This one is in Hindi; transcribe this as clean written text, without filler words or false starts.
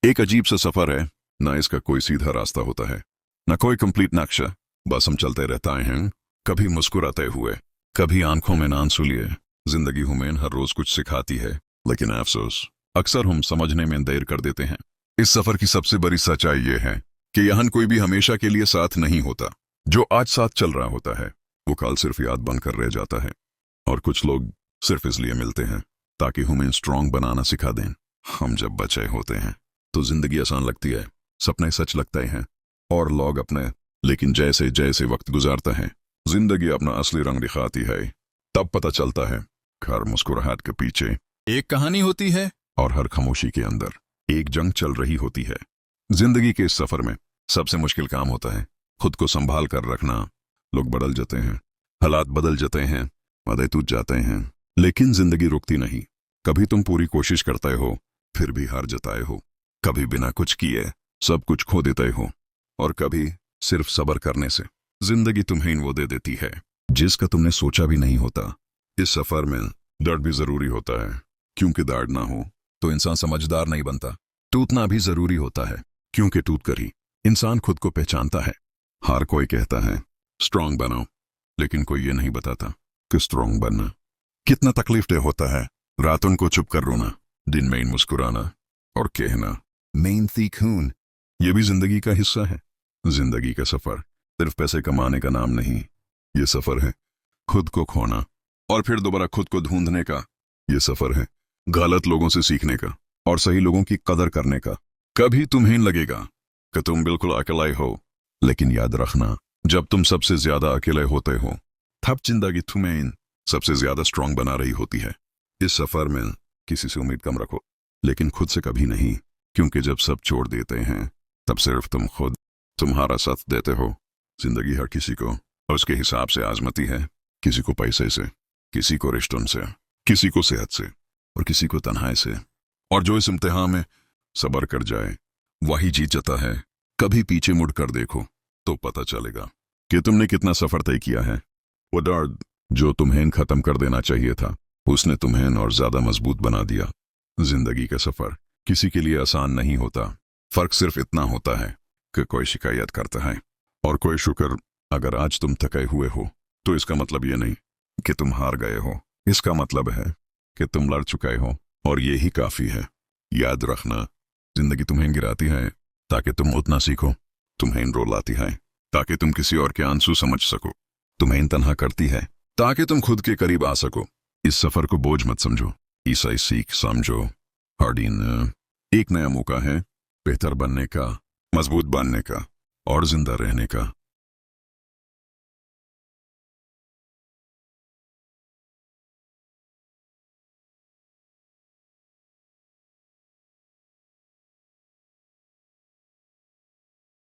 एक अजीब सा सफर है। ना इसका कोई सीधा रास्ता होता है, ना कोई कंप्लीट नक्शा। बस हम चलते रहता हैं, कभी मुस्कुराते हुए, कभी आंखों में आंसू लिए। जिंदगी हमें हर रोज कुछ सिखाती है, लेकिन अफसोस अक्सर हम समझने में देर कर देते हैं। इस सफर की सबसे बड़ी सच्चाई यह है कि यहाँ कोई भी हमेशा के लिए साथ नहीं होता। जो आज साथ चल रहा होता है वो कल सिर्फ याद बनकर रह जाता है। और कुछ लोग सिर्फ इसलिए मिलते हैं ताकि हमें स्ट्रांग बनाना सिखा दें। हम जब बच्चे होते हैं तो जिंदगी आसान लगती है, सपने सच लगते हैं और लोग अपने। लेकिन जैसे जैसे वक्त गुजारता है, जिंदगी अपना असली रंग दिखाती है। तब पता चलता है हर मुस्कुराहट के पीछे एक कहानी होती है और हर खामोशी के अंदर एक जंग चल रही होती है। जिंदगी के इस सफर में सबसे मुश्किल काम होता है खुद को संभाल कर रखना। लोग बदल जाते हैं, हालात बदल जाते हैं, वादे टूट जाते हैं, लेकिन जिंदगी रुकती नहीं। कभी तुम पूरी कोशिश करते हो फिर भी हार जाते हो, कभी बिना कुछ किए सब कुछ खो देते हो, और कभी सिर्फ सब्र करने से जिंदगी तुम्हें वो दे देती है जिसका तुमने सोचा भी नहीं होता। इस सफर में दर्द भी जरूरी होता है, क्योंकि दर्द ना हो तो इंसान समझदार नहीं बनता। टूटना भी जरूरी होता है, क्योंकि टूट कर ही इंसान खुद को पहचानता है। हर कोई कहता है स्ट्रांग बनो, लेकिन कोई ये नहीं बताता कि स्ट्रांग बनना कितना तकलीफ होता है। रातों को चुप कर रोना, दिन में मुस्कुराना और कहना मेन थी खून। ये भी जिंदगी का हिस्सा है। जिंदगी का सफर सिर्फ पैसे कमाने का नाम नहीं, ये सफर है खुद को खोना और फिर दोबारा खुद को ढूंढने का। ये सफर है गलत लोगों से सीखने का और सही लोगों की कदर करने का। कभी तुम्हें लगेगा कि तुम बिल्कुल अकेले हो, लेकिन याद रखना जब तुम सबसे ज्यादा अकेले होते हो तब जिंदगी तुम्हें सबसे ज्यादा स्ट्रांग बना रही होती है। इस सफर में किसी से उम्मीद कम रखो, लेकिन खुद से कभी नहीं, क्योंकि जब सब छोड़ देते हैं तब सिर्फ तुम खुद तुम्हारा साथ देते हो। जिंदगी हर किसी को उसके हिसाब से आजमती है। किसी को पैसे से, किसी को रिश्तों से, किसी को सेहत से और किसी को तन्हाई से। और जो इस इम्तिहान में सब्र कर जाए वही जीत जाता है। कभी पीछे मुड़ कर देखो तो पता चलेगा कि तुमने कितना सफर तय किया है। वो दर्द जो तुम्हें खत्म कर देना चाहिए था, उसने तुम्हें और ज्यादा मजबूत बना दिया। जिंदगी का सफर किसी के लिए आसान नहीं होता। फर्क सिर्फ इतना होता है कि कोई शिकायत करता है और कोई शुक्र। अगर आज तुम थके हुए हो तो इसका मतलब ये नहीं कि तुम हार गए हो, इसका मतलब है कि तुम लड़ चुके हो, और ये ही काफी है। याद रखना, जिंदगी तुम्हें गिराती है ताकि तुम उतना सीखो, तुम्हें रुलाती है ताकि तुम किसी और के आंसू समझ सको, तुम्हें तन्हा करती है ताकि तुम खुद के करीब आ सको। इस सफर को बोझ मत समझो, ईसाई सीख समझो। हर दिन एक नया मौका है बेहतर बनने का, मजबूत बनने का और जिंदा रहने का।